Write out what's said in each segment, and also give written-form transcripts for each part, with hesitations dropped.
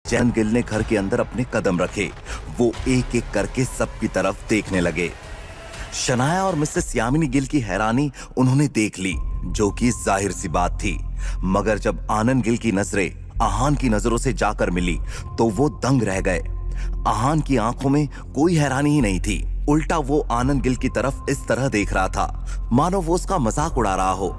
जैन गिल ने घर के अंदर अपने कदम रखे, वो एक एक करके सबकी तरफ देखने लगे। शनाया और मिसेस यामिनी गिल की हैरानी उन्होंने देख ली, जो कि जाहिर सी बात थी। मगर जब आनंद गिल की नजरें आहान की नजरों से जाकर मिली तो वो दंग रह गए। आहान की आंखों में कोई हैरानी ही नहीं थी, उल्टा वो आनंद गिल की तरफ इस तरह देख रहा था मानो वो उसका मजाक उड़ा रहा हो।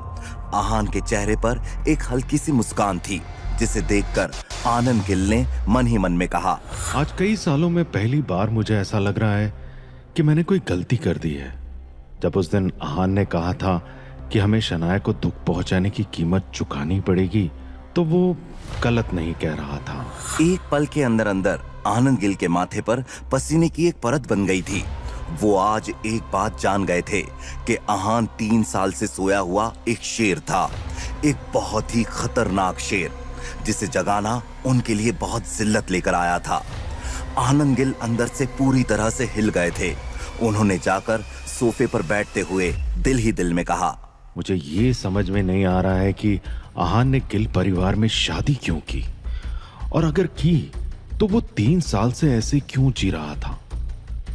आहान के चेहरे पर एक हल्की सी मुस्कान थी, जिसे देखकर आनंद गिल ने मन ही मन में कहा, आज कई सालों में पहली बार मुझे ऐसा लग रहा है कि मैंने कोई गलती कर दी है। जब उस दिन आहान ने कहा था कि हमें शनाया को दुख पहुंचाने की कीमत चुकानी पड़ेगी, तो वो गलत नहीं कह रहा था। एक पल के अंदर अंदर आनंद गिल के माथे पर पसीने की एक परत बन गई थी। वो आज एक बात जान गए थे कि आहान 3 साल से सोया हुआ एक शेर था, एक बहुत ही खतरनाक शेर, जिसे जगाना उनके लिए बहुत जिल्लत लेकर आया था। आनंद गिल अंदर से पूरी तरह से हिल गए थे। उन्होंने जाकर सोफे पर बैठते हुए दिल ही दिल में कहा, मुझे ये समझ में नहीं आ रहा है कि आहान ने गिल परिवार में शादी क्यों की, और अगर की तो वो 3 साल से ऐसे क्यों जी रहा था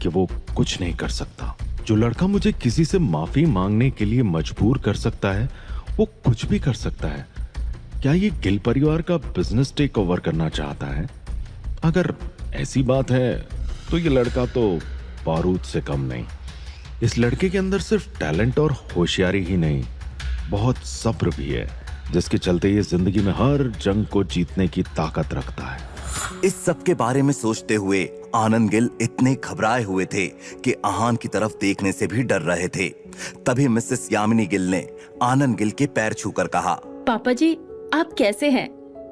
कि वो कुछ नहीं कर सकता। जो लड़का मुझे किसी से माफी मांगने के लिए मजबूर कर सकता है, वो कुछ भी कर सकता है। क्या ये गिल परिवार का बिजनेस टेक ओवर करना चाहता है? अगर ऐसी बात है तो ये लड़का तो बारूद से कम नहीं। इस लड़के के अंदर सिर्फ टैलेंट और होशियारी ही नहीं, बहुत सब्र भी है, जिसके चलते ये जिंदगी में हर जंग को जीतने की ताकत रखता है। इस सब के बारे में सोचते हुए आनंद गिल इतने घबराए हुए थे कि आहान की तरफ देखने से भी डर रहे थे। तभी मिसेस यामिनी गिल ने आनंद गिल के पैर छूकर कहा, पापा जी, आप कैसे हैं?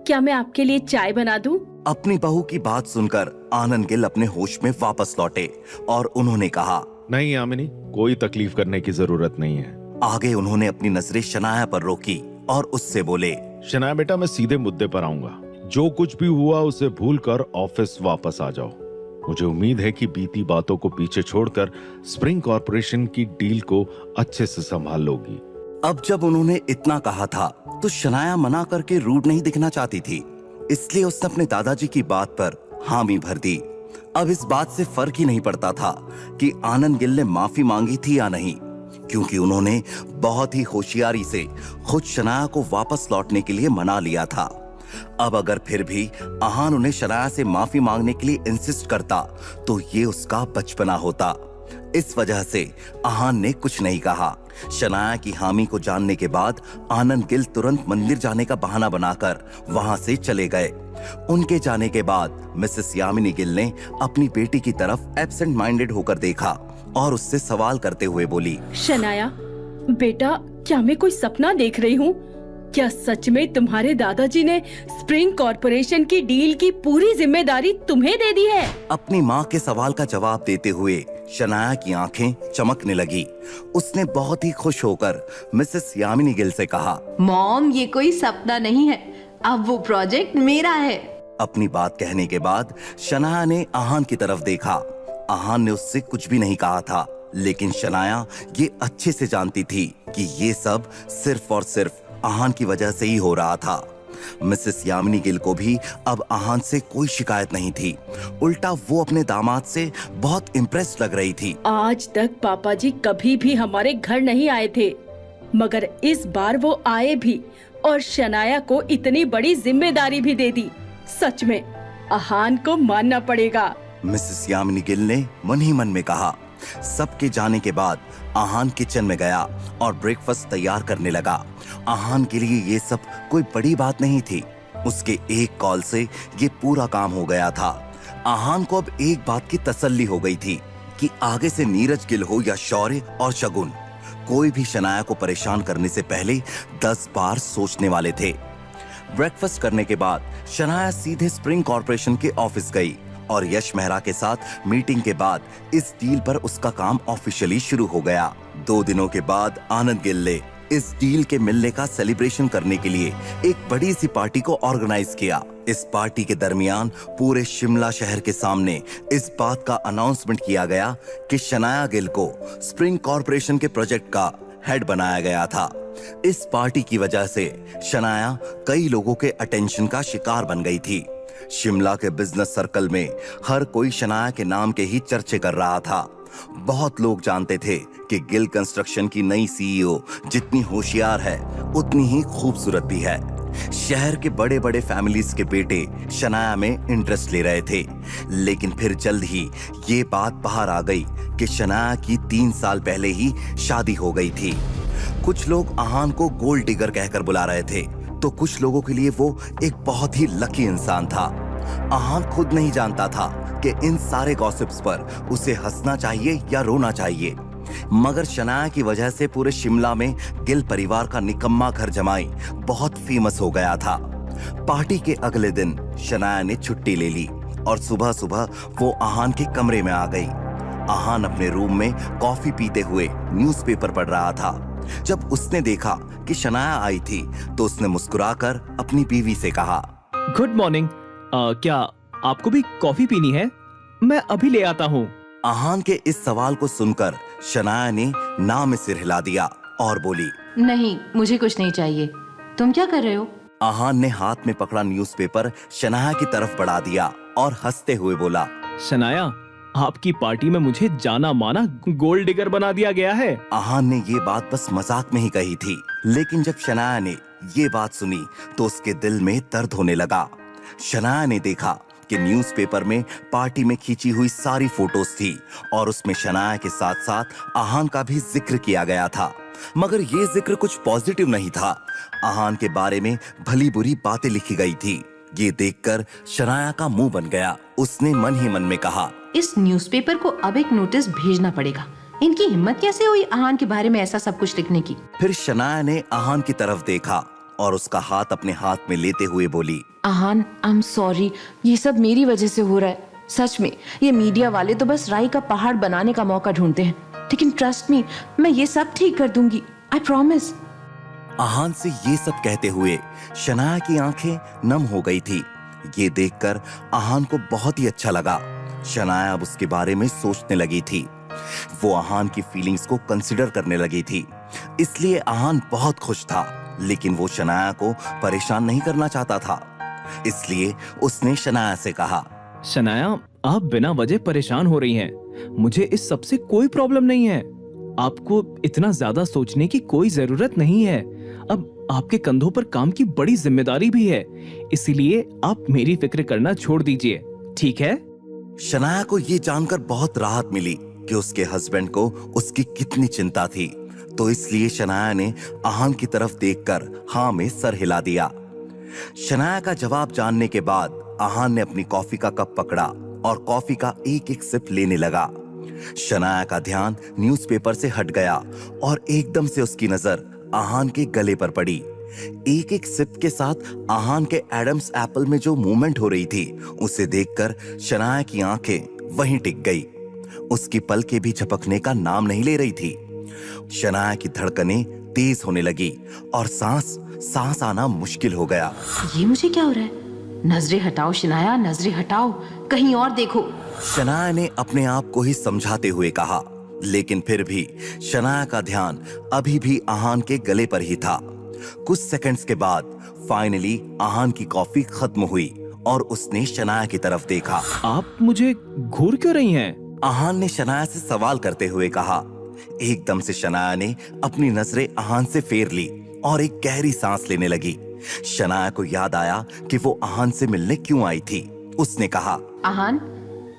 क्या मैं आपके लिए चाय बना दूं? अपनी बहू की बात सुनकर आनंद गिल अपने होश में वापस लौटे और उन्होंने कहा, नहीं यामिनी, कोई तकलीफ करने की जरूरत नहीं है। आगे उन्होंने अपनी नजरें शनाया पर रोकी और उससे बोले, शनाया बेटा, मैं सीधे मुद्दे पर आऊंगा। जो कुछ भी हुआ उसे भूलकर ऑफिस वापस आ जाओ। मुझे उम्मीद है कि बीती बातों को पीछे छोड़कर स्प्रिंग कॉर्पोरेशन की डील को अच्छे से संभाल लोगी। अब जब उन्होंने इतना कहा था तो शनाया मना करके रूड नहीं दिखना चाहती थी, इसलिए उसने अपने दादाजी की बात पर हामी भर दी। अब इस बात से फर्क ही नहीं पड़ता था कि आनंद गिल ने माफी मांगी थी या नहीं, क्योंकि उन्होंने बहुत ही होशियारी से खुद शनाया को वापस लौटने के लिए मना लिया था। अब अगर फिर भी आहान उन्हें शनाया से माफी मांगने के लिए इंसिस्ट करता तो ये उसका बचपना होता। इस वजह से आहान ने कुछ नहीं कहा। शनाया की हामी को जानने के बाद आनंद गिल तुरंत मंदिर जाने का बहाना बनाकर वहां से चले गए। उनके जाने के बाद मिसेस यामिनी गिल ने अपनी बेटी की तरफ एब्सेंट माइंडेड होकर देखा और उससे सवाल करते हुए बोली, शनाया बेटा, क्या मैं कोई सपना देख रही हूँ? क्या सच में तुम्हारे दादाजी ने स्प्रिंग कॉर्पोरेशन की डील की पूरी जिम्मेदारी तुम्हें दे दी है? अपनी माँ के सवाल का जवाब देते हुए शनाया की आंखें चमकने लगी। उसने बहुत ही खुश होकर मिसेस यामिनी गिल से कहा, मॉम, ये कोई सपना नहीं है, अब वो प्रोजेक्ट मेरा है। अपनी बात कहने के बाद शनाया ने आहान की तरफ देखा। आहान ने उससे कुछ भी नहीं कहा था, लेकिन शनाया ये अच्छे से जानती थी कि ये सब सिर्फ और सिर्फ आहान की वजह से ही हो रहा था। मिसेस यामिनी गिल को भी अब आहान से कोई शिकायत नहीं थी, उल्टा वो अपने दामाद से बहुत इम्प्रेस लग रही थी। आज तक पापा जी कभी भी हमारे घर नहीं आए थे, मगर इस बार वो आए भी और शनाया को इतनी बड़ी जिम्मेदारी भी दे दी। सच में आहान को मानना पड़ेगा। मिसेस यामिनी गिल ने मन ही मन में कहा। सबके जाने के बाद आहान किचन में गया और ब्रेकफास्ट तैयार करने लगा। आहान के लिए ये सब कोई बड़ी बात नहीं थी। उसके एक कॉल से ये पूरा काम हो गया था। आहान को अब एक बात की तसल्ली हो गई थी कि आगे से नीरज गिल हो या शौर्य और शगुन, कोई भी शनाया को परेशान करने से पहले 10 बार सोचने वाले थे। ब्रेकफास्ट करने के बाद शनाया सीधे स्प्रिंग कॉर्पोरेशन के ऑफिस गई और यश मेहरा के साथ मीटिंग के बाद इस डील पर उसका काम ऑफिशियली शुरू हो गया। 2 दिनों के बाद आनंद गिल ने इस डील के मिलने का सेलिब्रेशन करने के लिए एक बड़ी सी पार्टी को ऑर्गेनाइज किया। इस पार्टी के दरमियान पूरे शिमला शहर के सामने इस बात का अनाउंसमेंट किया गया कि शनाया गिल को स्प्रिंग कॉर्पोरेशन के प्रोजेक्ट का हेड बनाया गया था। इस पार्टी की वजह से शनाया कई लोगों के अटेंशन का शिकार बन गई थी। शिमला के बिजनेस सर्कल में हर कोई शनाया के नाम के ही चर्चे कर रहा था। बहुत लोग जानते थे कि गिल कंस्ट्रक्शन की नई सीईओ जितनी होशियार है उतनी ही खूबसूरत भी है। शहर के बड़े बड़े फैमिलीज के बेटे शनाया में इंटरेस्ट ले रहे थे, लेकिन फिर जल्द ही ये बात बाहर आ गई कि शनाया की 3 साल पहले ही शादी हो गई थी। कुछ लोग आहान को गोल्ड डिगर कहकर बुला रहे थे, तो कुछ लोगों के लिए वो एक बहुत ही लकी इंसान था। आहान खुद नहीं जानता था कि इन सारे गॉसिप्स पर उसे हंसना चाहिए या रोना चाहिए, मगर शनाया की वजह से पूरे शिमला में गिल परिवार का निकम्मा घर जमाई बहुत फेमस हो गया था। पार्टी के अगले दिन शनाया ने छुट्टी ले ली और सुबह सुबह वो आहान के कमरे में आ गई। आहान अपने रूम में कॉफी पीते हुए न्यूज़पेपर पढ़ रहा था। जब उसने देखा कि शनाया आई थी तो उसने मुस्कुराकर अपनी बीवी से कहा, गुड मॉर्निंग। क्या आपको भी कॉफी पीनी है? मैं अभी ले आता हूँ। आहान के इस सवाल को सुनकर शनाया ने ना में सिर हिला दिया और बोली, नहीं, मुझे कुछ नहीं चाहिए। तुम क्या कर रहे हो? आहान ने हाथ में पकड़ा न्यूज़पेपर शनाया की तरफ बढ़ा दिया और हंसते हुए बोला, शनाया, आपकी पार्टी में मुझे जाना माना गोल्ड डिगर बना दिया गया है। आहान ने ये बात बस मजाक में ही कही थी, लेकिन जब शनाया ने ये बात सुनी तो उसके दिल में दर्द होने लगा। शनाया ने देखा कि न्यूज़पेपर में पार्टी में खींची हुई सारी फोटोज थी और उसमें शनाया के साथ साथ आहान का भी जिक्र किया गया था, मगर ये जिक्र कुछ पॉजिटिव नहीं था। आहान के बारे में भली बुरी बातें लिखी गई थी। ये देखकर शनाया का मुंह बन गया। उसने मन ही मन में कहा, इस न्यूज़पेपर को अब एक नोटिस भेजना पड़ेगा। इनकी हिम्मत कैसे हुई आहान के बारे में ऐसा सब कुछ लिखने की? फिर शनाया ने आहान की तरफ देखा और उसका हाथ अपने हाथ में लेते हुए बोली, आहान, आई एम सॉरी, ये सब मेरी वजह से हो रहा है। सच में ये मीडिया वाले तो बस राई का पहाड़ बनाने का मौका ढूंढते हैं, लेकिन ट्रस्ट मी, मैं ये सब ठीक कर दूंगी, आई प्रॉमिस। आहान से ये सब कहते हुए शनाया की आंखें नम हो गई थी। ये देखकर आहान को बहुत ही अच्छा लगा। शनाया अब उसके बारे में सोचने लगी थी। वो आहान की फीलिंग्स को कंसिडर करने लगी थी, इसलिए आहान बहुत खुश था, लेकिन वो शनाया को परेशान नहीं करना चाहता था। इसलिए उसने शनाया से कहा, शनाया, आप बिना वजह परेशान हो रही हैं। मुझे इस सब से कोई प्रॉब्लम नहीं है। आपको इतना ज्यादा सोचने की कोई जरूरत नहीं है। अब आपके कंधों पर काम की बड़ी जिम्मेदारी भी है, इसीलिए आप मेरी फिक्र करना छोड़ दीजिए, ठीक है? शनाया को ये जानकर बहुत राहत मिली कि उसके हस्बैंड को उसकी कितनी चिंता थी, तो इसलिए शनाया ने आहान की तरफ देखकर हाँ में सर हिला दिया। शनाया का जवाब जानने के बाद आहान ने अपनी कॉफी का कप पकड़ा और कॉफी का एक एक सिप लेने लगा। शनाया का ध्यान न्यूज़पेपर से हट गया और एकदम से उसकी नजर आहान के गले पर पड़ी। एक एक सिप के साथ आहान के एडम्स एप्पल में जो मूवमेंट हो रही थी, उसे देखकर शनाया की आंखें वहीं टिक गई। उसकी पलकें भी झपकने का नाम नहीं ले रही थी। शनाया की धड़कनें तेज होने लगी और सांस आना मुश्किल हो गया। ये मुझे क्या हो रहा है? नजरें हटाओ शनाया, नजरें हटाओ, कहीं और देखो। शनाया ने अपने आप को ही समझाते हुए कहा, लेकिन फिर भी शनाया का ध्यान अभी भी आहान के गले पर ही था। कुछ सेकंड्स के बाद फाइनली आहान की कॉफी खत्म हुई और उसने शनाया की तरफ देखा। आप मुझे घूर क्यों रही हैं? आहान ने शनाया से सवाल करते हुए कहा। एकदम से शनाया ने अपनी नजरें आहान से फेर ली और एक गहरी सांस लेने लगी। शनाया को याद आया कि वो आहान से मिलने क्यों आई थी। उसने कहा, आहान,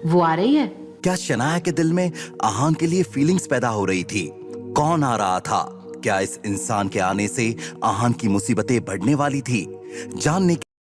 वो आ रही है? क्या शनाया के दिल में आहान के लिए फीलिंग्स पैदा हो रही थी? कौन आ रहा था? क्या इस इंसान के आने से आहान की मुसीबतें बढ़ने वाली थी? जानने